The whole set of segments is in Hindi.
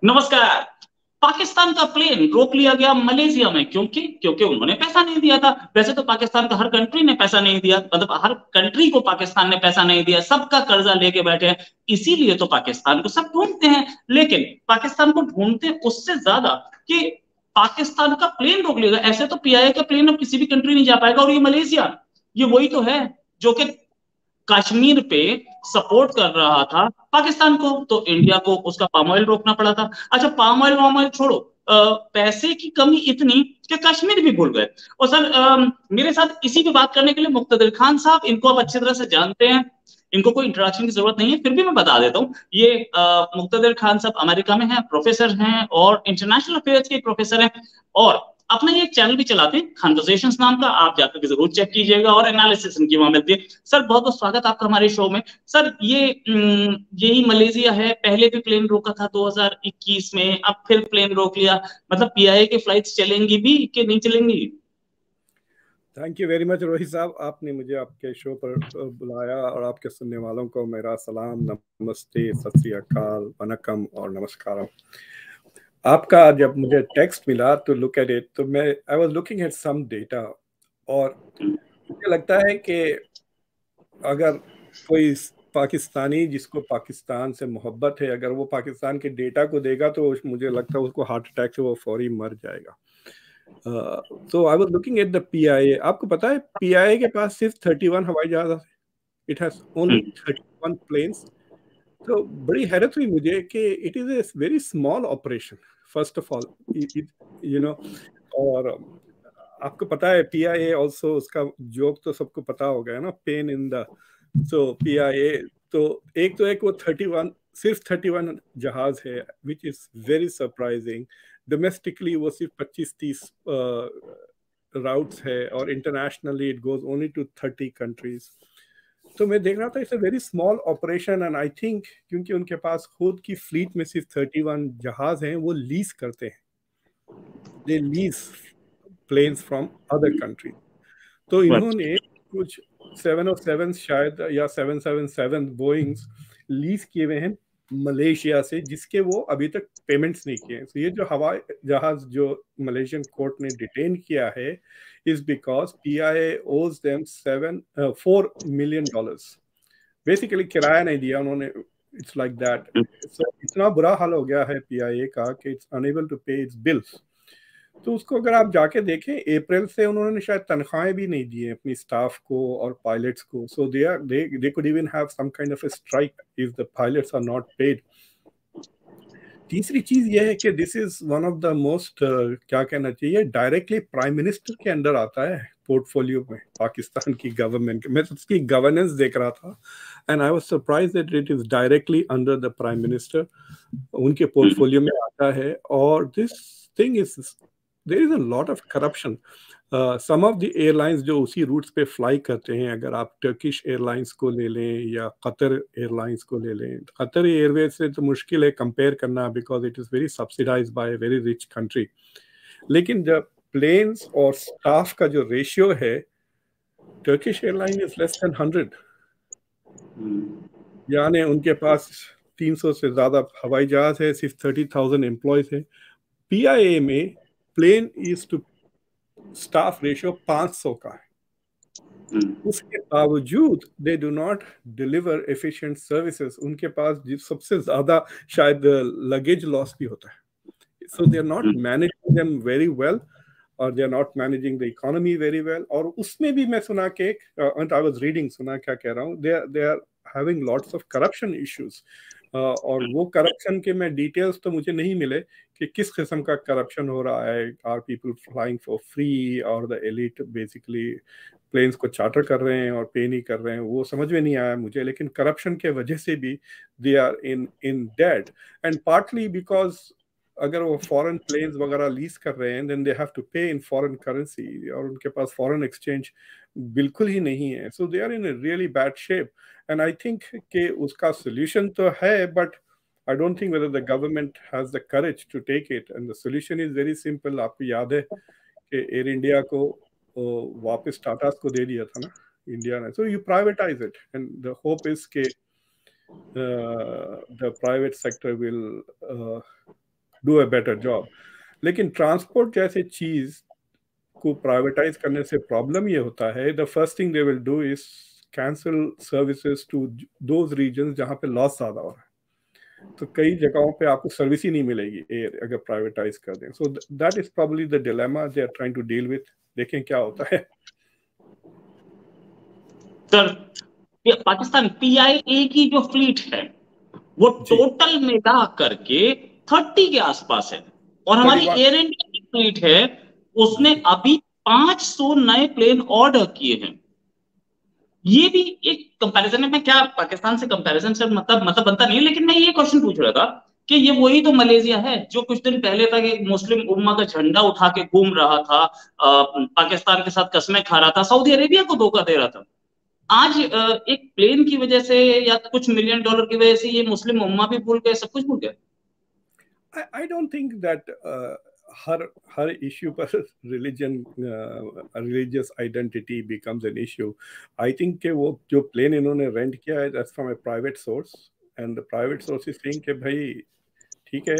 नमस्कार। पाकिस्तान का प्लेन रोक लिया गया मलेशिया में, क्योंकि उन्होंने पैसा नहीं दिया था। वैसे तो पाकिस्तान का हर कंट्री ने पैसा नहीं दिया, मतलब हर कंट्री को पाकिस्तान ने पैसा नहीं दिया, सबका कर्जा लेके बैठे हैं। इसीलिए तो पाकिस्तान को सब ढूंढते हैं। लेकिन पाकिस्तान को ढूंढते उससे ज्यादा कि पाकिस्तान का प्लेन रोक लिया गया। ऐसे तो पीआईए का प्लेन अब किसी भी कंट्री नहीं जा पाएगा। और ये मलेशिया, ये वही तो है जो कि कश्मीर पे सपोर्ट कर रहा था पाकिस्तान को, तो इंडिया को उसका पाम ऑयल रोकना पड़ा था। अच्छा, पाम ऑयल वाम ऑयल छोड़ो, पैसे की कमी इतनी कि कश्मीर भी भूल गए। और सर, मेरे साथ इसी पे बात करने के लिए मुक्तदिर खान साहब, इनको आप अच्छी तरह से जानते हैं, इनको कोई इंट्रोडक्शन की जरूरत नहीं है, फिर भी मैं बता देता हूँ। ये मुक्तदिर खान साहब अमेरिका में हैं, प्रोफेसर हैं और इंटरनेशनल अफेयर्स के प्रोफेसर हैं। और अपना ये एक चैनल भी चलाते हैं, कन्वर्सेशंस नाम का, आप जाकर के जरूर चेक कीजिएगा, और एनालिसिस इनकी वहां मिलती है। सर, बहुत बहुत स्वागत आपका हमारे शो में। सर, यही मलेशिया है, पहले भी प्लेन रोका था 2021 में, अब फिर प्लेन रोक लिया। मतलब पीआईए की फ्लाइट्स चलेंगी भी कि नहीं चलेंगी? Thank you very much Rohit साहब, आपने मुझे आपके शो पर बुलाया और आपके सुनने वालों को मेरा सलाम, नमस्ते, सत श्री अकाल, वनकम और नमस्कारम। आपका जब मुझे टेक्स्ट मिला तो लुक एट इट, तो मैं I was looking at some data, और मुझे लगता है कि अगर कोई पाकिस्तानी जिसको पाकिस्तान से मोहब्बत है, अगर वो पाकिस्तान के डेटा को देगा तो मुझे लगता है उसको हार्ट अटैक से वो फौरी मर जाएगा। तो आई was looking at the PIA. आपको पता है पीआईए के पास सिर्फ 31 हवाई जहाज है। It has only 31 planes. तो बड़ी हैरत हुई मुझे कि it is a very small operation first of all, you know. और आपको पता है पीआईए ऑल्सो, उसका जोक तो सबको पता हो गया ना, pain in the, so PIA. तो एक वो 31, सिर्फ 31 जहाज है, which is very surprising. Domestically वो सिर्फ 25-30 राउट्स है, और internationally it goes only to 30 countries. तो मैं देख रहा था it's a very small operation, and I think क्योंकि उनके पास खुद की फ्लीट में सिर्फ 31 जहाज हैं, वो लीज करते हैं, they lease planes from other country. तो इन्होंने कुछ 707 शायद या 777 बोइंग्स लीज किए हुए हैं मलेशिया से, जिसके वो अभी तक पेमेंट्स नहीं किए हैं। तो ये जो हवाई जहाज जो मलेशियन कोर्ट ने डिटेन किया है, इज बिकॉज पीआईए ओज देम $4 मिलियन। बेसिकली किराया नहीं दिया उन्होंने, इट्स लाइक दैट। इतना बुरा हाल हो गया है पीआईए का कि इट्स अनेबल टू पे इट्स बिल्स। तो उसको अगर आप जाके देखें, अप्रैल से उन्होंने शायद तनख्वाहें भी नहीं दी हैं अपनी स्टाफ को और पायलट्स को। So they could even have some kind of a strike if the pilots are not paid. तीसरी चीज ये है कि this is one of the most, क्या कहना चाहिए, डायरेक्टली प्राइम मिनिस्टर के अंडर आता है पोर्टफोलियो में पाकिस्तान की गवर्नमेंट के। मैं उसकी गवर्नेंस देख रहा था, and I was surprised that it is directly under the prime minister, उनके पोर्टफोलियो में आता है। और this thing is, there is a lot of corruption. Some of the airlines जो उसी रूट्स पे फ्लाई करते हैं, अगर आप टर्किश एयरलाइंस को ले लें या कतर एयरलाइंस को ले लें, कतर एयरवेज से तो मुश्किल है कंपेयर करना, because it is very subsidised by a very rich country. लेकिन जब प्लेन्स और स्टाफ का जो रेशियो है, Turkish airline is less than 100, यानी उनके पास 300 से ज्यादा हवाई जहाज है, सिर्फ 30,000 एम्प्लॉयज है। पीआईए में plane is to staff ratio 500 का है। उसके बावजूद they do not deliver efficient services. उनके पास सबसे ज्यादा शायद लगेज लॉस भी होता है। So they are not managing them very well, और they are not managing the economy very well. और उसमें भी मैं सुना के, आई वाज रीडिंग, सुना क्या कह रहा हूँ, they are having lots of corruption issues. और वो करप्शन के मैं डिटेल्स तो मुझे नहीं मिले कि किस किस्म का करप्शन हो रहा है। Are people flying for free, और द एलिट बेसिकली प्लेन्स को चार्टर कर रहे हैं और पे नहीं कर रहे हैं, वो समझ में नहीं आया मुझे। लेकिन करप्शन के वजह से भी they are in debt, and partly because अगर वो फॉरेन प्लेन्स वगैरह लीज कर रहे हैं, देन दे हैव टू पे इन फॉरेन करेंसी, और उनके पास फॉरेन एक्सचेंज बिल्कुल ही नहीं है। So they are in a really bad shape, and I think कि उसका सोल्यूशन तो है, but I don't think whether the government has the courage to take it. And the solution is very simple. आपको याद है कि एयर इंडिया को वापस टाटास को दे दिया था ना इंडिया ने। So you privatize it, and the hope is कि the private sector will do a better job. लेकिन ट्रांसपोर्ट जैसे चीज को प्राइवेटाइज करने से प्रॉब्लम ये होता है, the first thing they will do is cancel services to those region जहाँ पे लॉस ज्यादा हो रहा है। तो कई जगहों पे आपको सर्विस ही नहीं मिलेगी एयर अगर प्राइवेटाइज कर दें। So that is probably the dilemma they are trying to deal with. देखें क्या होता है। सर, पाकिस्तान पीआईए की जो फ्लीट है वो जी, टोटल मिला करके 30 के आसपास है, और हमारी 31। एयर इंडिया की फ्लीट है उसने जी, अभी 500 नए प्लेन ऑर्डर किए हैं। ये भी एक कंपैरिजन है। मैं क्या पाकिस्तान से कंपैरिजन से मतलब बनता नहीं है, लेकिन मैं ये क्वेश्चन पूछ रहा था कि ये वही तो मलेशिया है जो कुछ दिन पहले तक एक मुस्लिम उम्मा का झंडा उठा के घूम रहा था, पाकिस्तान के साथ कस्में खा रहा था, सऊदी अरेबिया को धोखा दे रहा था। आज एक प्लेन की वजह से या कुछ मिलियन डॉलर की वजह से ये मुस्लिम उम्मा भी भूल गए, सब कुछ भूल गए। I don't think that हर इश्यू पर religion religious identity becomes an issue. I think कि वो जो प्लेन इन्होंने रेंट किया है that's from a private source, and the private source is saying कि भाई ठीक है,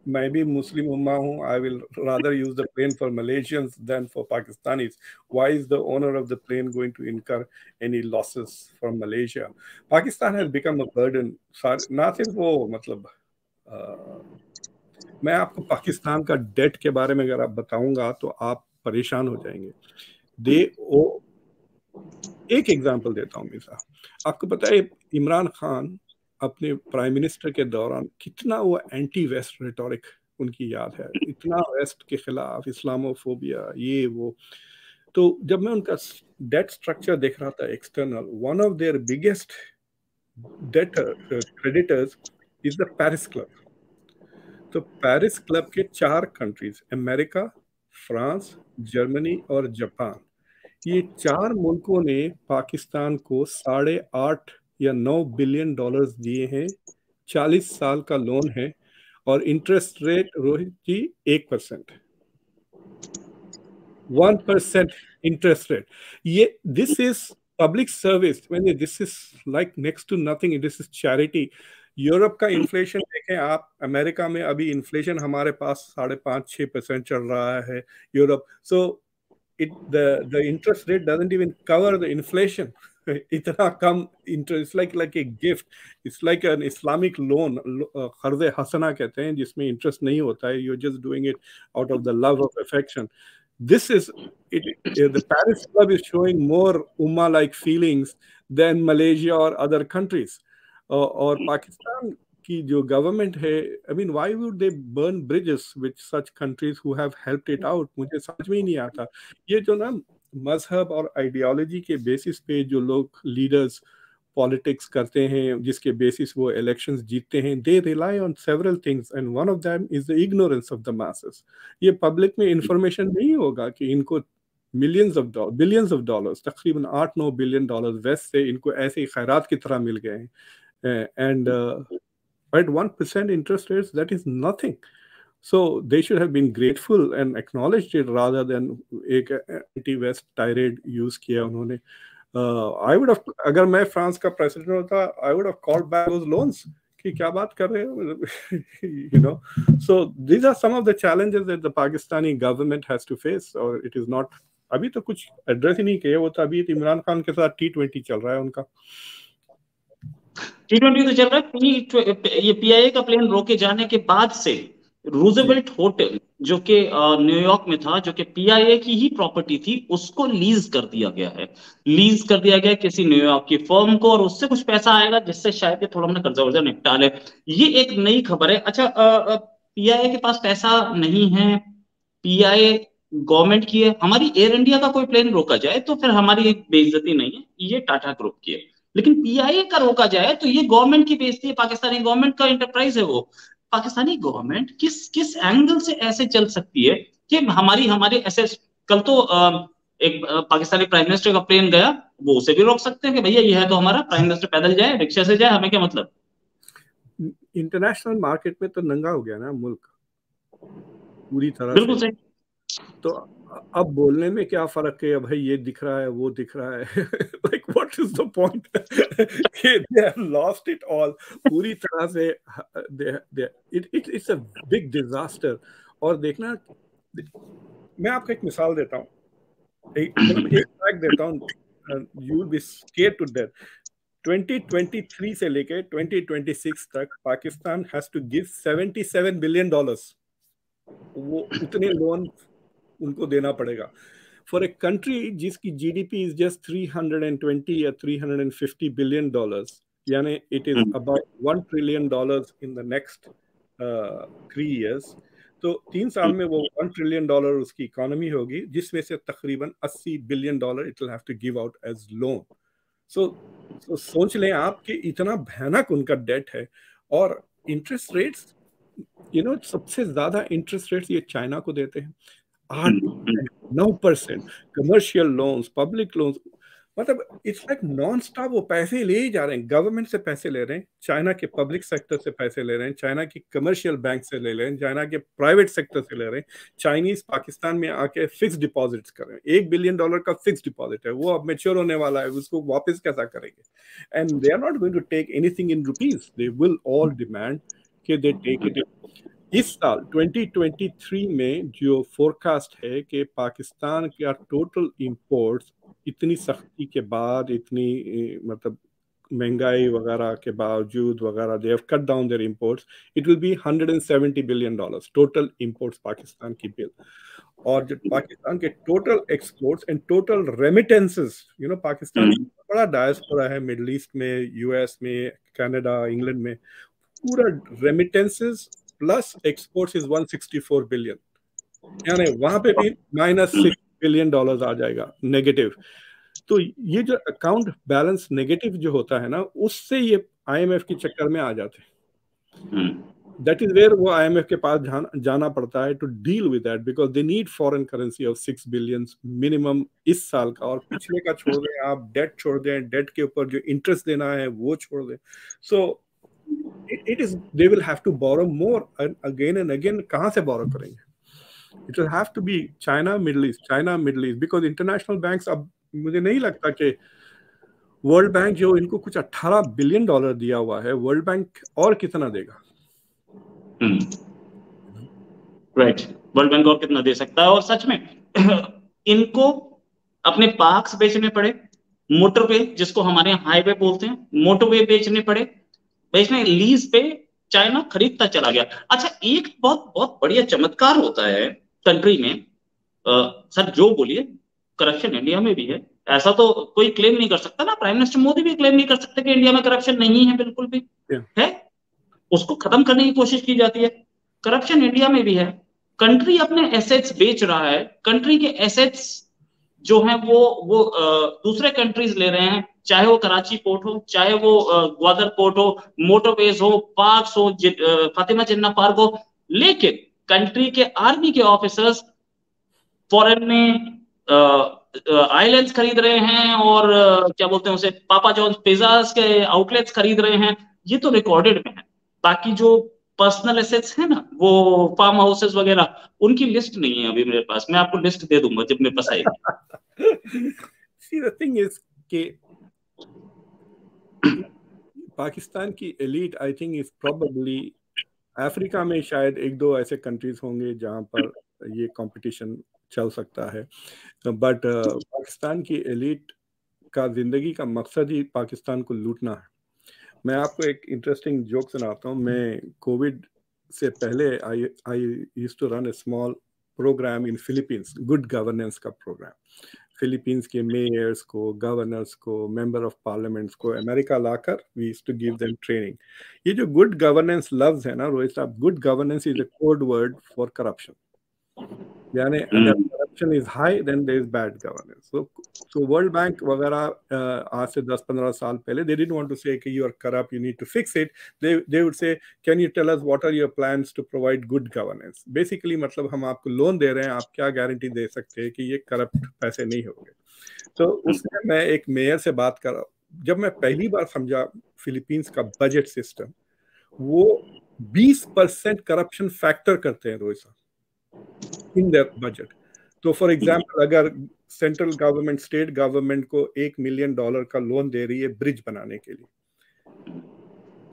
मैं भी मुस्लिम उम्मा हूँ, I will rather use the plane for Malaysians than for Pakistanis. Why is the owner of the plane going to incur any losses from Malaysia? Pakistan has become a burden. ना सिर्फ वो मतलब मैं आपको पाकिस्तान का डेट के बारे में अगर आप बताऊंगा तो आप परेशान हो जाएंगे। दे ओ एक एग्जांपल देता हूं मिसा। आपको पता है इमरान खान अपने प्राइम मिनिस्टर के दौरान कितना वो एंटी वेस्ट रेटोरिक उनकी याद है, इतना वेस्ट के खिलाफ इस्लामोफोबिया ये वो। तो जब मैं उनका डेट स्ट्रक्चर देख रहा था external, one of their biggest debtor creditors is the Paris club. तो पेरिस क्लब के 4 कंट्रीज अमेरिका, फ्रांस, जर्मनी और जापान, ये 4 मुल्कों ने पाकिस्तान को 8.5 या 9 बिलियन डॉलर्स दिए हैं। 40 साल का लोन है और interest rate Rohit ji 1%, 1% interest rate. ये दिस इज पब्लिक सर्विस, मैंने this is like next to nothing, this is charity. Europe का इन्फ्लेशन देखें आप, अमेरिका में अभी इन्फ्लेशन हमारे पास 5.5-6% चल रहा है Europe. So the interest rate doesn't even cover the inflation. इतना कम interest, like a gift, it's like an Islamic loan, कर्ज हसना कहते हैं, जिसमें इंटरेस्ट नहीं होता है, you just doing it out of the love of affection. This is it. The Paris club is showing more उम्मा लाइक फीलिंग्स देन मलेशिया और अदर कंट्रीज। और पाकिस्तान की जो गवर्नमेंट है, I mean why would they burn bridges with such countries who have helped it out? मुझे समझ में ही नहीं आता। ये जो ना मजहब और आइडियोलॉजी के बेसिस पे जो लोग लीडर्स पॉलिटिक्स करते हैं, जिसके बेसिस वो इलेक्शंस जीतते हैं, they rely on several things and one of them is the ignorance of the masses. ये पब्लिक में इंफॉर्मेशन नहीं होगा कि इनको बिलियंस ऑफ डॉलर्स, तकरीबन 8-9 बिलियन डॉलर्स वेस्ट से इनको ऐसे ही खैरात की तरह मिल गए हैं, and at 1% interest rates, that is nothing. So they should have been grateful and acknowledged it rather than एक anti-West tirade use किया उन्होंने। I would have, अगर मैं फ्रांस का प्रेसिडेंट होता, I would have called back those loans कि क्या बात कर रहे हो, you know. So these are some of the challenges that the Pakistani government has to face, or it is not। अभी तो कुछ एड्रेस ही नहीं किया, वो तो अभी इमरान खान के साथ T20 चल रहा है उनका। T20 तो चल रहा है। ये पीआईए का प्लेन रोके जाने के बाद से रूजवेल्ट होटल जो कि न्यूयॉर्क में था, जो कि पीआईए की ही प्रॉपर्टी थी, उसको लीज कर दिया गया है। लीज कर दिया गया किसी न्यूयॉर्क की फर्म को, और उससे कुछ पैसा आएगा जिससे शायद ये थोड़ा अपना कर्जा वर्जा निपटा ले। ये एक नई खबर है। अच्छा, पीआईए के पास पैसा नहीं है, पीआईए गवर्नमेंट की है। हमारी एयर इंडिया का कोई प्लेन रोका जाए तो फिर हमारी एक बेइज्जती नहीं है, ये टाटा ग्रुप की है। लेकिन पीआईए का रोका जाए तो ये गवर्नमेंट की बेइज्जती है, पाकिस्तानी गवर्नमेंट का इंटरप्राइज है वो। पाकिस्तानी गवर्नमेंट किस किस एंगल से ऐसे चल सकती है कि हमारी हमारे ऐसे। कल तो एक पाकिस्तानी प्राइम मिनिस्टर का प्लेन गया, वो उसे भी रोक सकते हैं कि भैया ये है तो हमारा प्राइम मिनिस्टर पैदल जाए, रिक्शा से जाए, हमें क्या मतलब। इंटरनेशनल मार्केट में तो नंगा हो गया ना मुल्क पूरी तरह बिल्कुल से। सही। तो अब बोलने में क्या फर्क है, भाई ये दिख रहा है वो दिख रहा है like what is the point कि they have lost it all पूरी तरह से। It's a big disaster. और देखना, मैं आपको एक मिसाल देता हूँ, मतलब एक फैक्ट देता हूँ, you will be scared to death. 2023 से लेके 2026 तक Pakistan has to give $77 billion. वो उतने लोन उनको देना पड़ेगा फॉर ए कंट्री जिसकी जीडीपी इज जस्ट 320 या $350 बिलियन, यानी it is about $1 trillion in the next 3 years। तो 3 साल में वो $1 ट्रिलियन उसकी इकोनॉमी होगी, जिसमें से तकरीबन $80 billion it will have to give out as loan. So सोच लें आप कि इतना भयानक उनका डेट है। और इंटरेस्ट रेट्स, सबसे ज्यादा इंटरेस्ट रेट्स ये चाइना को देते हैं, 8-9%। कमर्शियल लोन्स, पब्लिक लोन्स, मतलब इट्स लाइक नॉन स्टॉप वो पैसे ले ही जा रहे हैं। गवर्नमेंट से पैसे ले रहे हैं, चाइना के पब्लिक सेक्टर से पैसे ले रहे हैं, चाइना की कमर्शियल बैंक से ले रहे हैं, चाइना के प्राइवेट सेक्टर से ले रहे हैं। चाइनीज पाकिस्तान में आके फिक्स डिपॉजिट्स कर रहे हैं। $1 बिलियन का फिक्स डिपॉजिट है, वो अब मेच्योर होने वाला है, उसको वापस कैसा करेंगे? And they are not going to take anything in rupees, they will all demand कि दे टेक इट। इस साल 2023 में जो फोरकास्ट है कि पाकिस्तान का टोटल इंपोर्ट्स इतनी सख्ती के बाद, इतनी मतलब महंगाई वगैरह के बावजूद वगैरह, they have cut down their imports, it will be $170 billion total imports Pakistan की बिल। और जो पाकिस्तान के total exports and total remittances, Pakistan बड़ा डायस्पोरा है मिडिल ईस्ट में, यूएस में, कनाडा, इंग्लैंड में, पूरा remittances plus exports is 164 billion, यानी वहां पे भी -$6 बिलियन आ जाएगा नेगेटिव। तो ये जो अकाउंट बैलेंस नेगेटिव जो होता है ना, उससे ये आईएमएफ के चक्कर में आ जाते हैं। दैट इज वेयर वो आईएमएफ के पास जाना पड़ता है to deal with that, because they need foreign currency of 6 billion minimum इस साल का। और पिछले का छोड़ दें आप, डेट छोड़ दें, डेट के ऊपर जो इंटरेस्ट देना है वो छोड़ दें। सो it is, they will have to borrow more again and again। कहाँ से borrow करेंगे? It will have to be China, Middle East, because international banks, अब मुझे नहीं लगता कि वर्ल्ड बैंक जो इनको कुछ $18 बिलियन दिया हुआ है, वर्ल्ड बैंक और कितना देगा? राइट, वर्ल्ड बैंक और कितना दे सकता है? और सच में इनको अपने पार्क्स बेचने पड़े, मोटरवे जिसको हमारे यहाँ हाईवे बोलते हैं, मोटरवे बेचने पड़े, बेचने लीज पे चाइना खरीदता चला गया। अच्छा, एक बहुत बहुत बढ़िया चमत्कार होता है कंट्री में, सर जो बोलिए, करप्शन इंडिया में भी है, ऐसा तो कोई क्लेम नहीं कर सकता ना। प्राइम मिनिस्टर मोदी भी क्लेम नहीं कर सकते कि इंडिया में करप्शन नहीं है, बिल्कुल भी है। उसको खत्म करने की कोशिश की जाती है। करप्शन इंडिया में भी है। कंट्री अपने एसेट्स बेच रहा है, कंट्री के एसेट्स जो हैं वो दूसरे कंट्रीज ले रहे हैं, चाहे वो कराची पोर्ट हो, चाहे वो ग्वादर पोर्ट हो, मोटरवेज हो, पार्क्स हो, फातिमा जिन्ना पार्क हो। लेकिन कंट्री के आर्मी के ऑफिसर्स फॉरेन में आइलैंड्स खरीद रहे हैं, और क्या बोलते हैं उसे, पापा जॉन्स पिज्जास के आउटलेट्स खरीद रहे हैं। ये तो रिकॉर्डेड में है। बाकी जो पर्सनल एसेट्स है ना, वो फार्म हाउसेस वगैरह, उनकी लिस्ट नहीं है अभी मेरे पास। मैं आपको लिस्ट दे दूंगा जब मेरे पास आएगी। See, the thing is कि पाकिस्तान की elite I think is probably, Africa में शायद एक दो ऐसे कंट्रीज होंगे जहां पर ये कंपटीशन चल सकता है, बट पाकिस्तान की एलीट का जिंदगी का मकसद ही पाकिस्तान को लूटना है। मैं आपको एक इंटरेस्टिंग जोक सुनाता हूँ। मैं कोविड से पहले I used to run a small programme in Philippines, good governance का प्रोग्राम। फिलीपींस के मेयर्स को, गवर्नर्स को, मेंबर ऑफ पार्लियामेंट्स को अमेरिका लाकर we used to give them training. ये जो गुड गवर्नेंस लफ्ज है ना रोहित साहब, good governance is a code word for corruption. यानी अगर corruption is high then there is bad governance. So World Bank वगैरह आज से 10-15 साल पहले they didn't want to say कि you are corrupt, you need to fix it. They would say can you tell us what are your plans to provide good governance. Basically मतलब हम आपको लोन दे रहे हैं, आप क्या गारंटी दे सकते हैं कि ये करप्ट पैसे नहीं होंगे। तो उसमें मैं एक मेयर से बात कर रहा हूँ, जब मैं पहली बार समझा फिलीपींस का बजट सिस्टम, वो 20% करप्शन फैक्टर करते हैं रोहित साहब इन देयर बजट। तो फॉर एग्जाम्पल अगर सेंट्रल गवर्नमेंट स्टेट गवर्नमेंट को $1 मिलियन का लोन दे रही है ब्रिज बनाने के लिए,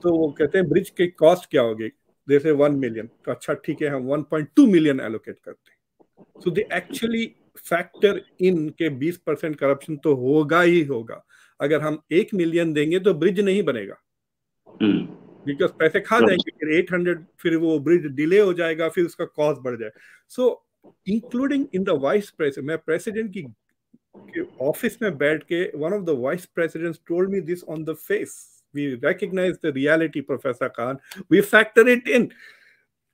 तो वो कहते हैं ब्रिज की कॉस्ट क्या होगी, जैसे 1 मिलियन, तो अच्छा ठीक है हम 1.2 मिलियन एलोकेट करते हैं। सो दे एक्चुअली फैक्टर इन के 20% करप्शन तो होगा ही होगा। अगर हम 1 मिलियन देंगे तो ब्रिज नहीं बनेगा, बिकॉज पैसे खा जाएंगे, फिर 800, फिर वो ब्रिज डिले हो जाएगा, फिर उसका कॉस्ट बढ़ जाए। So including in the vice president, मैं प्रेसिडेंट की ऑफिस में बैठ के, one of the vice presidents told me this on the face, we recognise the reality professor Khan, we factor it in.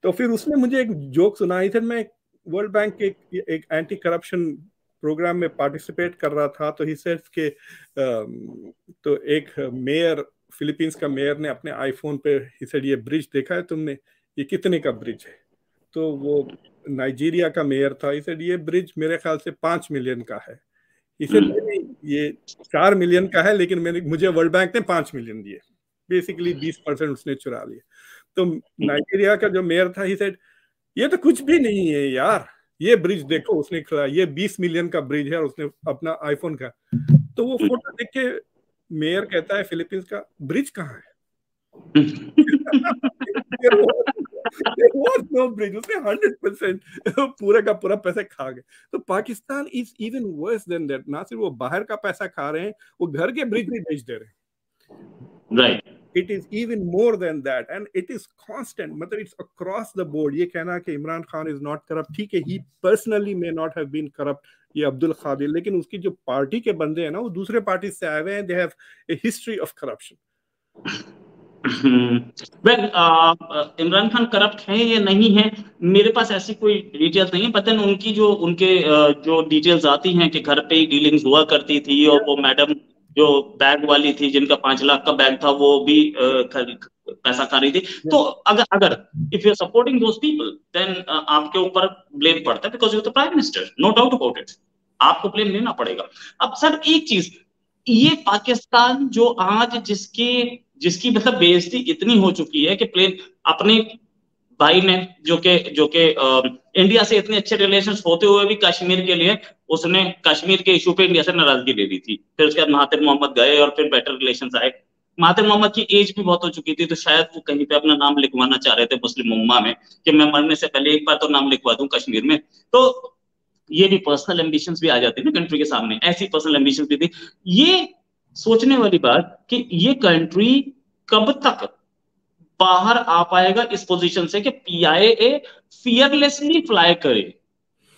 तो फिर उसने मुझे एक जोक सुनाई थी, मैं वर्ल्ड बैंक के एक एंटी करप्शन प्रोग्राम में पार्टिसिपेट कर रहा था, तो ही सेड के तो एक मेयर, फिलीपींस का मेयर ने अपने आईफोन पे ही सेड ये ब्रिज देखा है तुमने, ये कितने का ब्रिज है? तो वो नाइजीरिया का मेयर था, ही सेड ये ब्रिज मेरे ख्याल से 5 मिलियन का है। इसे नहीं, ये 4 मिलियन का है, लेकिन मुझे वर्ल्ड बैंक ने 5 मिलियन दिए। बेसिकली 20% उसने चुरा लिए। तो नाइजीरिया का जो मेयर था, ही सेड ये तो कुछ भी नहीं है यार, ये ब्रिज देखो, उसने खड़ा, ये 20 मिलियन का ब्रिज है, और उसने अपना आईफोन का, तो वो फोटो देख के मेयर कहता है फिलीपींस का, ब्रिज कहाँ है? There was no bridge, उसने 100% पूरे का पूरा पैसा खा गए। तो Pakistan is even worse than that, ना सिर्फ वो बाहर का पैसा खा रहे हैं, वो घर के ब्रिज भी बेच दे रहे हैं। Right, It is even more than that, and it is constant, मतलब it's across the board। ये कहना कि Imran Khan is not corrupt, ठीक है, he personally may not have been corrupt, ये अब्दुल खादिर, लेकिन उसकी जो पार्टी के बंदे हैं ना, वो दूसरे पार्टी से आए हुए हैं, they have a history of corruption। Well, Imran Khan corrupt है या नहीं है, मेरे पास ऐसी कोई डिटेल्स नहीं है, पता नहीं उनकी जो डिटेल्स आती हैं कि घर पे ही डीलिंग्स हुआ करती थी, और वो मैडम जो बैग वाली थी, जिनका 5 लाख का बैग था, वो भी पैसा खा रही थी। तो अगर अगर if you are supporting those people, then आपके ऊपर ब्लेम पड़ता है, because you are the prime minister, no doubt about it, आपको ब्लेम लेना पड़ेगा। अब सर एक चीज, ये पाकिस्तान जो आज जिसकी मतलब बेइज्जती इतनी हो चुकी है कि प्लेन अपने भाई ने, जो कि इंडिया से इतने अच्छे रिलेशंस होते हुए भी कश्मीर के लिए, उसने कश्मीर के इशू पे इंडिया से नाराजगी ले ली थी। फिर उसके बाद महातिर मोहम्मद गए और फिर बेटर रिलेशंस आए। महातिर मोहम्मद की एज भी बहुत हो चुकी थी, तो शायद वो कहीं पे अपना नाम लिखवाना चाह रहे थे मुस्लिम उम्मा में, कि मैं मरने से पहले एक बार तो नाम लिखवा दूं कश्मीर में। तो ये भी पर्सनल एम्बिशंस भी आ जाती है ना कंट्री के सामने, ऐसी पर्सनल एम्बिशंस भी थी। ये सोचने वाली बात कि ये कंट्री कब तक बाहर आ पाएगा इस पोजीशन से कि पीआईए फियरलेसली फ्लाई करे।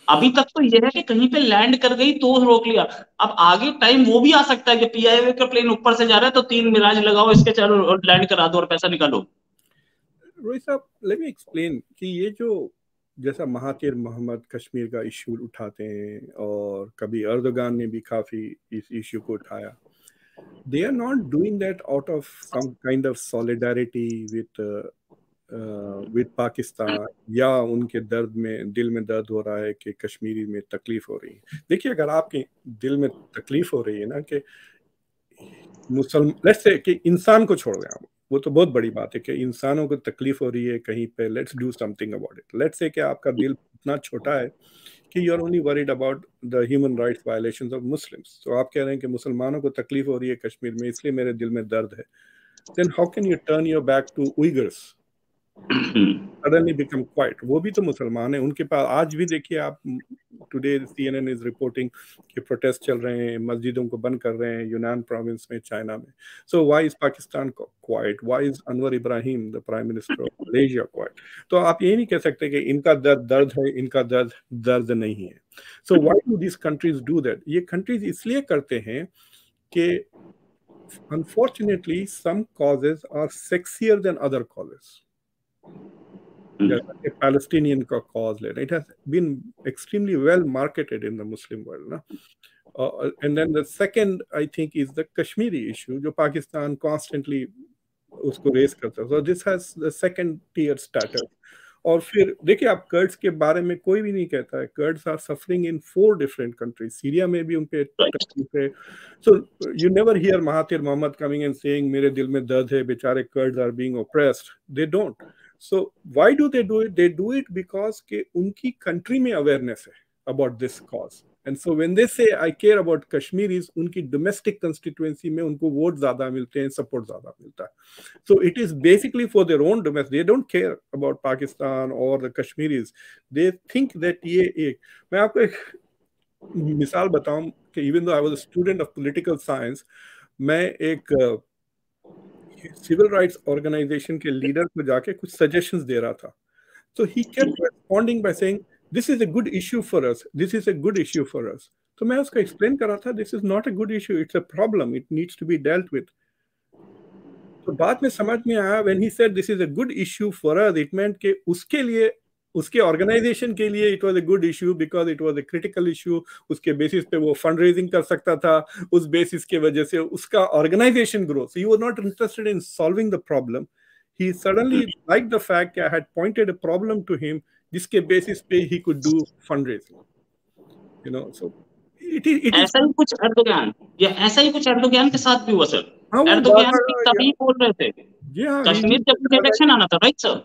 अभी तक तो यह है कि कहीं पे लैंड कर गई तो रोक लिया, अब आगे टाइम वो भी आ सकता है कि पीआईए का प्लेन ऊपर से जा रहा है तो 3 मिराज लगाओ इसके, चलो और लैंड करा दो और पैसा निकालो। रोहित साहब, लेट मी एक्सप्लेन कि ये जो जैसा महातिर मोहम्मद कश्मीर का इशू उठाते हैं, और कभी अर्दोगान ने भी काफी इस इशू को उठाया, they are not doing that out of some kind of solidarity with Pakistan, या उनके दिल में दर्द हो रहा है कि कश्मीरी में तकलीफ हो रही है। देखिए, अगर आपके दिल में तकलीफ हो रही है ना कि लेट्स से कि इंसान को छोड़ दें आप, वो तो बहुत बड़ी बात है कि इंसानों को तकलीफ हो रही है कहीं पे, let's do something about it. Let's say कि आपका दिल इतना छोटा है कि you are only worried about the human rights violations of Muslims, तो आप कह रहे हैं कि मुसलमानों को तकलीफ हो रही है कश्मीर में, इसलिए मेरे दिल में दर्द है। Then how can you turn your back to Uyghurs, suddenly become quiet? वो भी तो मुसलमान है, उनके पास आज भी देखिए आप, टुडे CNN इज रिपोर्टिंग कि प्रोटेस्ट चल रहे हैं, मस्जिदों को बंद कर रहे हैं यूनान प्रोविंस में, चाइना में। So why is Pakistan quite? Why is Anwar Ibrahim the prime minister of Malaysia quite? तो आप ये नहीं कह सकते कि इनका दर्द है, इनका दर्द नहीं है। So why do this countries do that? ये कंट्रीज इसलिए करते हैं कि unfortunately some causes are sexier than other causes. जैसा कि पैलेस्टीनियन का कॉज ले रहे, it has been extremely well marketed in the Muslim world ना। And then the second I think is the Kashmiri issue, जो पाकिस्तान कॉन्स्टेंटली उसको रेस करता है, so this has the second tier status. और फिर देखिए, आप कर्ड्स के बारे में कोई भी नहीं कहता है, Kurds are suffering in 4 different countries, Syria में भी उन पे तकलीफ है। So you never hear Mahathir Mohamad coming and saying मेरे दिल में दर्द है, बेचारे Kurds are being oppressed, they don't. So why do they do it? They do it because के उनकी कंट्री में अवेयरनेस है। about this cause. And so when they say I care about Kashmiris, उनकी domestic constituency में उनको वोट ज्यादा मिलते हैं, सपोर्ट ज्यादा मिलता है. So it is basically for their own domestic. They don't care about Pakistan or the Kashmiris. They think that ये एक, मैं आपको एक मिसाल बताऊं कि even though I was a student of political science, मैं एक सिविल राइट्स ऑर्गेनाइजेशन के लीडर को जाके कुछ सजेशंस दे रहा था. So he kept responding by saying, this is a good issue for us. This is a good issue for us. तो मैं उसको एक्सप्लेन कर रहा था, this is not a good issue. It's a problem. It needs to be dealt with. तो बाद में समझ में आया, when he said this is a good issue for us, it meant कि उसके लिए, उसके ऑर्गेनाइजेशन के लिए it was a good issue because it was a critical issue. उसके बेसिस पे वो फंड रेजिंग कर सकता था, उस बेसिस के वजह से उसका organisation grow. So he was not interested in solving the problem. He suddenly liked the fact that I had pointed a problem to him, जिसके बेसिस पे he could do fundraising. You know, so it is ऐसा ही कुछ एर्दोगान, या ऐसा ही कुछ एर्दोगान के साथ भी हुआ सर. एर्दोगान भी तभी बोल रहे थे कश्मीर के इलेक्शन आना था, right sir.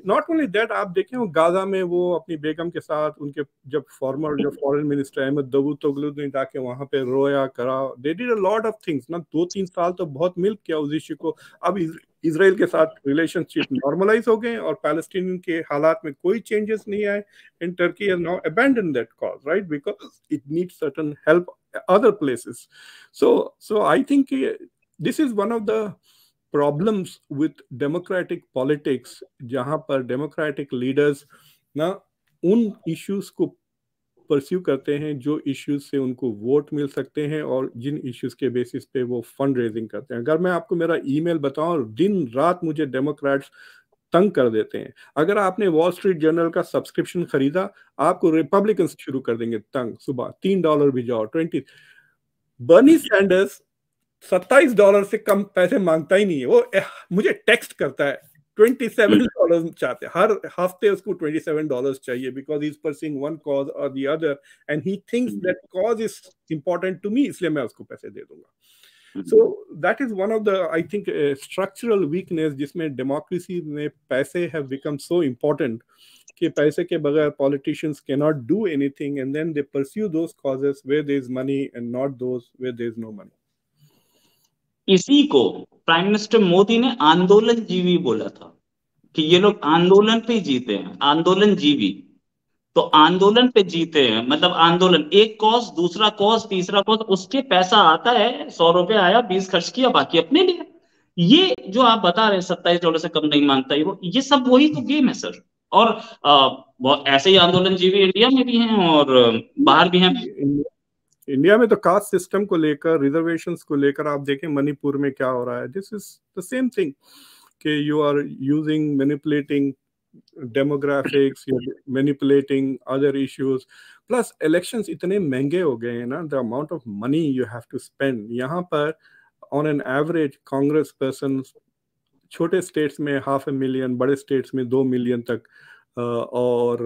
Not only that, आप देखें वो गाजा में वो अपनी बेगम के साथ, उनके जब फॉर्मर जो फॉरेन मिनिस्टर अहमद दावूदोगलू ने जाके वहां पे रोया करा. They did a lot of things ना. 2-3 साल तो बहुत मिल्क किया उस इश्यू को. अब इजराइल के साथ रिलेशनशिप नॉर्मलाइज हो गए और पैलेस्टीनियन के हालात में कोई चेंजेस नहीं आए. And Turkey has now abandon that cause, right, because it needs certain help other places. So I think this is one of the problems with democratic politics, जहां पर democratic leaders ना उन issues को pursue करते हैं जो issues से उनको वोट मिल सकते हैं और जिन issues के बेसिस पे वो फंड रेजिंग करते हैं. अगर मैं आपको मेरा ईमेल बताऊं, दिन रात मुझे डेमोक्रेट्स तंग कर देते हैं. अगर आपने वॉल स्ट्रीट जर्नल का सब्सक्रिप्शन खरीदा, आपको रिपब्लिकन्स शुरू कर देंगे तंग. सुबह $3 भी जाओ, 20. बर्नी सैंडर्स $27 से कम पैसे मांगता ही नहीं है. वो मुझे टेक्स्ट करता है, $27 चाहते हैं. हर हफ्ते उसको $27 चाहिए because he is pursuing one cause और the other end he thinks that cause is important to me, इसलिए मैं उसको पैसे दे दूंगा. So that is one of the, I think, structural weakness जिसमें democracy में पैसे have become so important कि पैसे के बगैर politicians cannot do anything and then they pursue those causes where there is money and not those where there is no money. इसी को प्राइम मिनिस्टर मोदी ने आंदोलन जीवी बोला था कि ये लोग आंदोलन पे जीते हैं, आंदोलन जीवी. तो आंदोलन पे जीते हैं मतलब आंदोलन, एक कॉज, दूसरा कॉज, तीसरा कॉज, उसके पैसा आता है, $100 आया, 20 खर्च किया, बाकी अपने लिए. ये जो आप बता रहे हैं $27 से कम नहीं मांगता ये सब वही तो गेम है सर. और ऐसे ही आंदोलन जीवी इंडिया में भी हैं और बाहर भी हैं. इंडिया में तो कास्ट सिस्टम को लेकर, रिजर्वेशंस को लेकर आप देखें मणिपुर में क्या हो रहा है. This is the same thing कि you are using, manipulating demographics, you're manipulating other issues. Plus elections इतने महंगे हो गए हैं ना, the amount of money you have to spend. यहाँ पर on an average Congress person छोटे स्टेट्स में $500,000, बड़े स्टेट्स में $2 million तक, और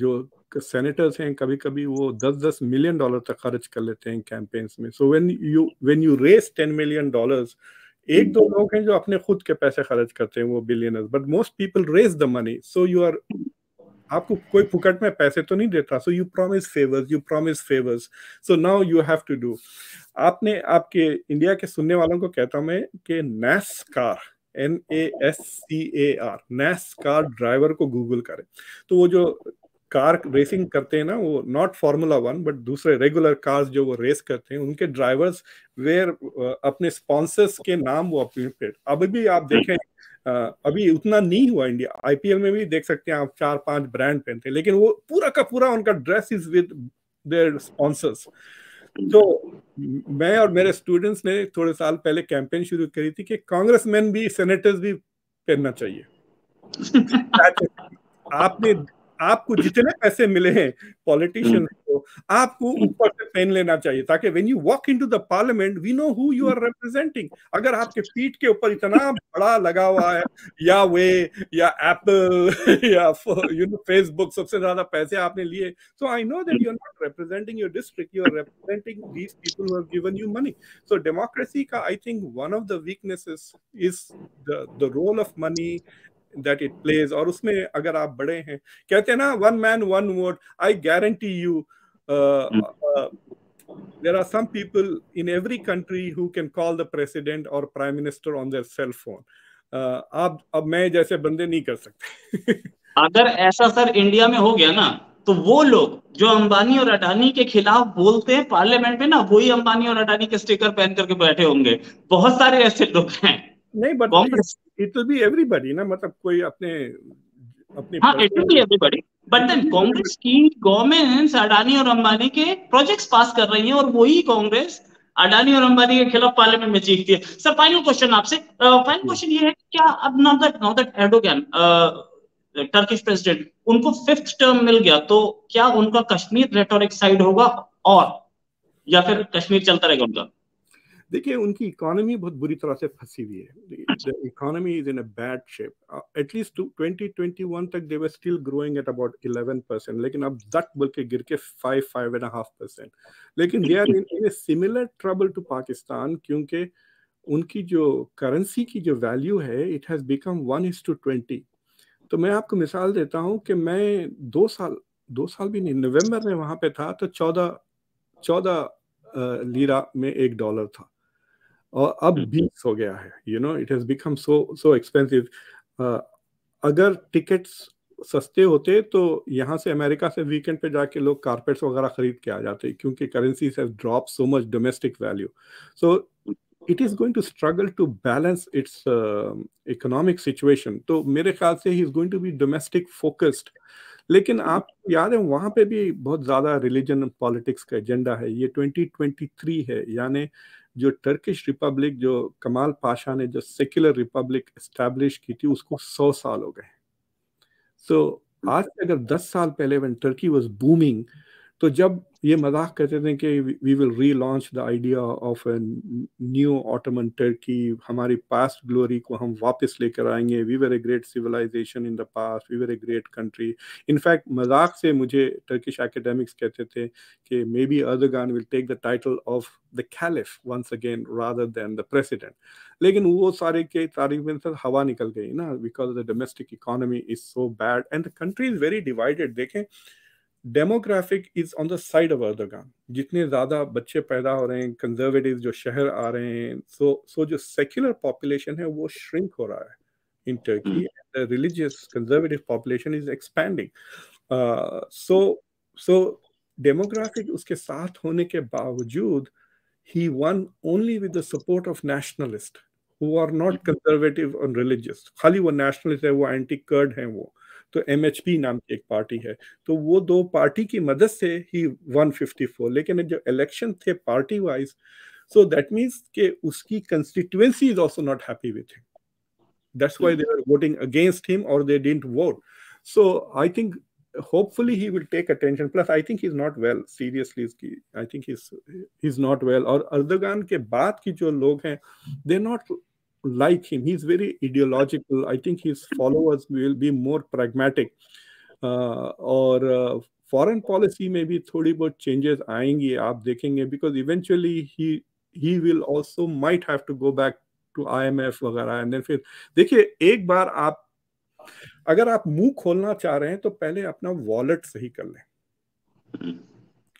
जो सेनेटर्स हैं कभी कभी वो $10 million तक खर्च कर लेते हैं कैंपेन्स में. सो when you raise $10 million, एक दो लोग हैं जो अपने खुद के पैसे खर्च करते हैं, वो billionaires, but most people raise the money. So you are, आपको कोई फुकट में पैसे तो नहीं देता. So you promise favours, so now you have to do. आपने, आपके इंडिया के सुनने वालों को कहता हूं मैं कि NASCAR, NASCAR, NASCAR ड्राइवर को गूगल करें तो वो जो कार रेसिंग करते हैं ना, वो नॉट फार्मूला 1 बट दूसरे रेगुलर कार्स जो वो रेस करते हैं, उनके ड्राइवर्स वेयर अपने स्पॉन्सर्स के नाम वो अपने पे. अभी भी आप देखें, अभी उतना नहीं हुआ इंडिया, IPL में भी देख सकते हैं आप 4-5 ब्रांड पहनते हैं, लेकिन वो पूरा का पूरा उनका dress is with their sponsors. तो मैं और मेरे स्टूडेंट्स ने थोड़े साल पहले कैंपेन शुरू करी थी कि कांग्रेसमैन भी, सेनेटर्स भी पहनना चाहिए. आपको जितने पैसे मिले हैं पॉलिटिशियन को, आपको ऊपर से पेन लेना चाहिए ताकि when you walk into the parliament we know who you are representing. अगर आपके पीठ के ऊपर इतना बड़ा लगा हुआ है, या वे या एप्पल या फेसबुक, सबसे ज्यादा पैसे आपने लिए, so I know that you are not representing your district, you are representing these people who have given you money. So democracy का I think one of the weaknesses is the role of money, that it plays, और उसमें अगर आप बड़े हैं, कहते हैं ना one man one vote, I guarantee you there are some people in every country who can call the president or prime minister on their cell phone. आप अब मैं जैसे बंदे नहीं कर सकते. अगर ऐसा सर इंडिया में हो गया ना, तो वो लोग जो अंबानी और अडानी के खिलाफ बोलते हैं पार्लियामेंट में ना, वही अंबानी और अडानी के स्टिकर पहन करके बैठे होंगे. बहुत सारे ऐसे लोग हैं. नहीं, but Congress, it will be everybody ना, मतलब कोई अपने अपनी हाँ it will be everybody, but then Congress की गवर्नमेंट्स अडानी और अंबानी के प्रोजेक्ट्स पास कर रही है, और वही कांग्रेस अडानी और अंबानी के खिलाफ पार्लियामेंट में जीतती है. सर फाइनल क्वेश्चन आपसे, फाइनल क्वेश्चन ये है कि क्या अब now that Erdogan Turkish president, उनको 5th टर्म मिल गया, तो क्या उनका कश्मीर रेटोरिक साइड होगा, और या फिर कश्मीर चलता रहेगा उनका? देखिए, उनकी इकोनॉमी बहुत बुरी तरह से फंसी हुई है. The economy is in a bad shape. At least 2021 तक they were still growing at about 11%, लेकिन अब दट बोल के गिर के 5.5%. लेकिन they are in a similar trouble to Pakistan, क्योंकि उनकी जो करेंसी की जो वैल्यू है, इट हैज बिकम 1:20. तो मैं आपको मिसाल देता हूँ कि मैं 2 साल भी नहीं, नवंबर में वहां पे था, तो 14 लीरा में $1 था, और अब 20 हो गया है. It has become so expensive. अगर टिकट्स सस्ते होते तो यहाँ से, अमेरिका से वीकेंड पे जाके लोग कारपेट्स वगैरह खरीद के आ जाते, क्योंकि currency has drop so much domestic value. So it is going to struggle to balance its economic situation. तो मेरे ख्याल से he is going to be domestic focused. लेकिन आप याद है, वहाँ पे भी बहुत ज़्यादा रिलीजन पॉलिटिक्स का एजेंडा है. ये 2023 है, यानी जो टर्किश रिपब्लिक, जो कमाल पाशा ने जो सेक्युलर रिपब्लिक एस्टैब्लिश की थी, उसको 100 साल हो गए. तो आज से अगर 10 साल पहले when Turkey was booming, तो जब ये मजाक करते थे कि we will relaunch the idea of a new Ottoman Turkey, हमारी पास्ट ग्लोरी को हम वापस लेकर आएंगे, we were a great civilisation in the past, we were a great country. In fact मजाक से मुझे टर्किश एकेडमिक्स कहते थे कि maybe Erdogan will take the title of the caliph once again rather than the president. लेकिन वो सारे के तारीख में से हवा निकल गई ना, because the domestic economy is so bad and the country is very divided. देखें, demographic is on the side of Erdogan. जितने ज्यादा बच्चे पैदा हो रहे हैं, कंजर्वेटिव जो शहर आ रहे हैं, सो जो सेक्युलर पॉपुलेशन है वो श्रिंक हो रहा है in Turkey. The religious conservative population is expanding. So demographic उसके साथ होने के बावजूद he won only with the support of nationalists who are not conservative and religious. खाली वो nationalist है, वो anti kurd हैं वो. तो MHP नाम की एक पार्टी है, तो वो दो पार्टी की मदद से ही 154. लेकिन जो इलेक्शन थे party wise, so that means कि उसकी constituency is also not happy with him. That's why they are voting against him, और they didn't vote. So I think hopefully he will take attention. Plus I think he's not well, seriously. I think he's not well. और अर्दोगान के बाद की जो लोग हैं, they're not like him. He's very ideological. I think his followers will be more pragmatic. और foreign policy में भी थोड़ी बहुत changes आएंगी, आप देखेंगे, because eventually he will also might have to go back to IMF वगैरह. and then फिर देखिए, एक बार आप अगर आप मुंह खोलना चाह रहे हैं तो पहले अपना वॉलेट सही कर लें.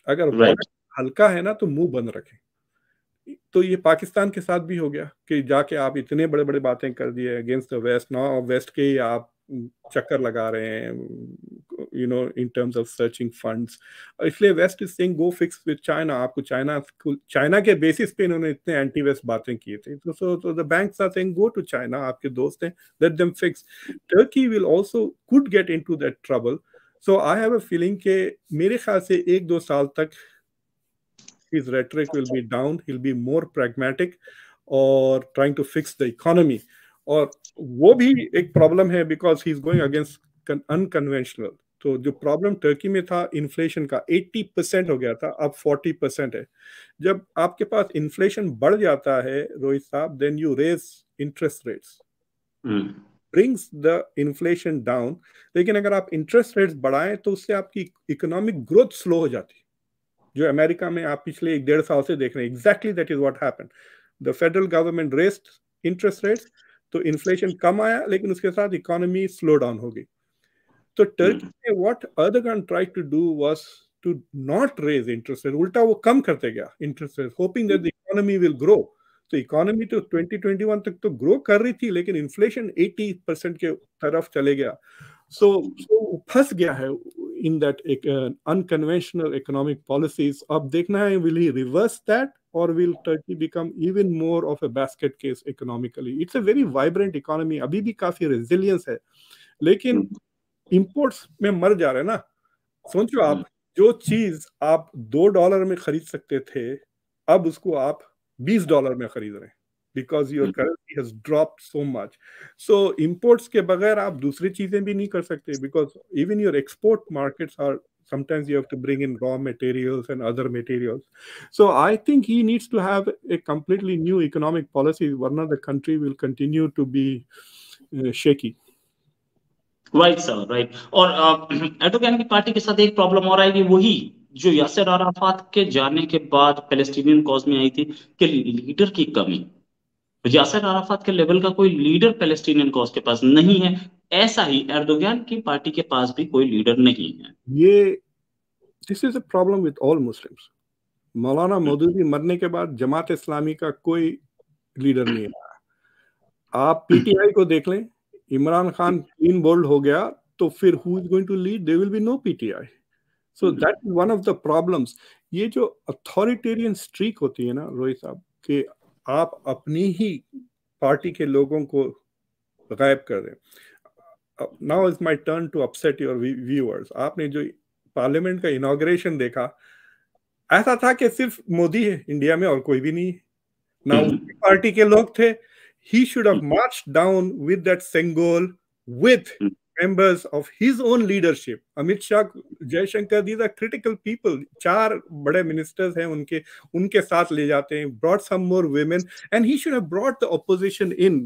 अगर वॉलेट हल्का है ना तो मुंह बंद रखें. तो ये पाकिस्तान के साथ भी हो गया कि जाके आप इतने बड़े बड़े बातें कर दिए against the west. Now west के ही आप चक्कर लगा रहे हैं, in terms of searching funds. इसलिए west is saying go fix with China. आपको चाइना के बेसिस पे इन्होंने इतने एंटी वेस्ट बातें की थी. तो the banks are saying go to China, आपके दोस्त हैं, let them fix. Turkey will also could get into that trouble. So I have a feeling कि मेरे ख्याल से 1-2 साल तक his rhetoric will be down. He'll be more pragmatic or trying to fix the economy. और वो भी एक प्रॉब्लम है because he's going against unconventional. तो जो प्रॉब्लम टर्की में था इन्फ्लेशन का, 80% हो गया था, अब 40% है. जब आपके पास इन्फ्लेशन बढ़ जाता है रोहित साहब, then you raise interest rates. brings the inflation down. लेकिन अगर आप इंटरेस्ट रेट्स बढ़ाएं तो उससे आपकी इकोनॉमिक ग्रोथ स्लो हो जाती है, जो अमेरिका में आप पिछले 1-1.5 साल से देख रहे हैं. Exactly that is what happened. The federal government raised interest rates, तो इन्फ्लेशन कम आया, लेकिन उसके साथ इकोनॉमी स्लो डाउन हो गई। तो टर्की ने what Erdogan tried to do was to not raise interest rate, उल्टा वो कम करते गया interest rate, hoping that the economy will grow. तो इकोनॉमी तो 2021 तक तो ग्रो कर रही थी, लेकिन इन्फ्लेशन 80% के तरफ चले गया। सो फंस गया है इन दैट एक अनकन्वेंशनल इकोनॉमिक पॉलिसीज। अब देखना है विल ही रिवर्स दैट और will Turkey become even more of a basket case economically. It's a very vibrant economy, अभी भी काफी रेजिलियंस है, लेकिन इंपोर्ट्स में मर जा रहे हैं ना। सोचो आप, जो चीज आप $2 में खरीद सकते थे, अब उसको आप $20 में खरीद रहे हैं, because your currency has dropped so much. So imports के बगैर आप दूसरी चीजें भी नहीं कर सकते, because even your export markets are sometimes you have to bring in raw materials and other materials. So I think he needs to have a completely new economic policy, warna the country will continue to be shaky. Right sir, right. और एर्दोगन की पार्टी के साथ एक प्रॉब्लम और आएगी, वही जो यासिर अराफात के जाने के बाद पैलेस्टीनियन कॉज में आई थी, कि लीडर की कमी। यासिर अराफात के लेवल का कोई लीडर पैलेस्टीनियन कॉज के पास नहीं है, ऐसा ही एर्दोगन की पार्टी के पास भी कोई लीडर नहीं है। ये this is a problem with all Muslims. मौलाना मौदूदी मरने के बाद जमात इस्लामी का कोई लीडर नहीं है। आप पीटीआई को देख लें, इमरान खान क्लीन बोल्ड हो गया, तो फिर who is going to lead? There will be no PTI. So that is one of the problems. ये जो अथॉरिटेरियन स्ट्रीक होती है ना रोहित साहब, कि आप अपनी ही पार्टी के लोगों को गायब कर दें। Now is my turn to upset your viewers. आपने जो पार्लियामेंट का इनॉग्रेशन देखा, ऐसा था कि सिर्फ मोदी है इंडिया में और कोई भी नहीं है, ना उसकी पार्टी के लोग थे। He should have marched down with that Sengol with members of his own leadership. Amit Shah, Jaishankar, these are critical people. 4 बड़े ministers हैं उनके साथ ले जाते हैं, brought some more women, and he should have brought the opposition in.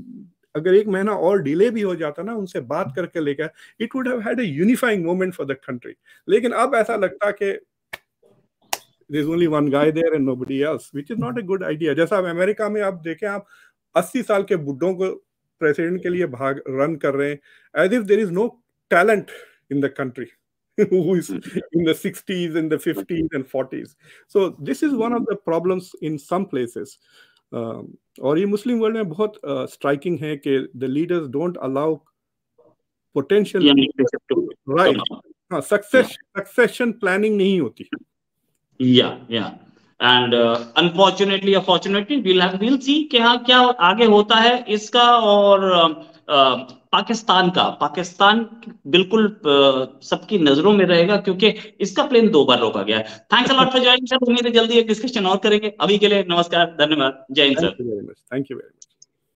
अगर 1 महीना और डिले भी हो जाता ना, उनसे बात करके लेकर, it would have had a unifying moment for the country. लेकिन अब ऐसा लगता कि there's only one guy there and nobody else, which is not a good idea. जैसा अमेरिका में आप देखें, आप 80 साल के बुड्ढों को प्रेसिडेंट के लिए रन कर रहे हैं, as if there is no talent in the country who is in the 60s and the 50s and 40s. So this is one of the problems in some places. और ये मुस्लिम वर्ल्ड में बहुत स्ट्राइकिंग है कि the leaders don't allow potential right, succession planning नहीं होती। या एंड अनफॉर्चुनेटली या फॉर्चुनेटली we'll see कि हाँ क्या आगे होता है इसका। और पाकिस्तान बिल्कुल सबकी नजरों में रहेगा, क्योंकि इसका प्लेन 2 बार रोका गया है। Thanks a lot for joining sir. उम्मीद है जल्दी एक डिस्कशन और करेंगे। अभी के लिए नमस्कार, धन्यवाद, जय Hind sir. Thank you very much.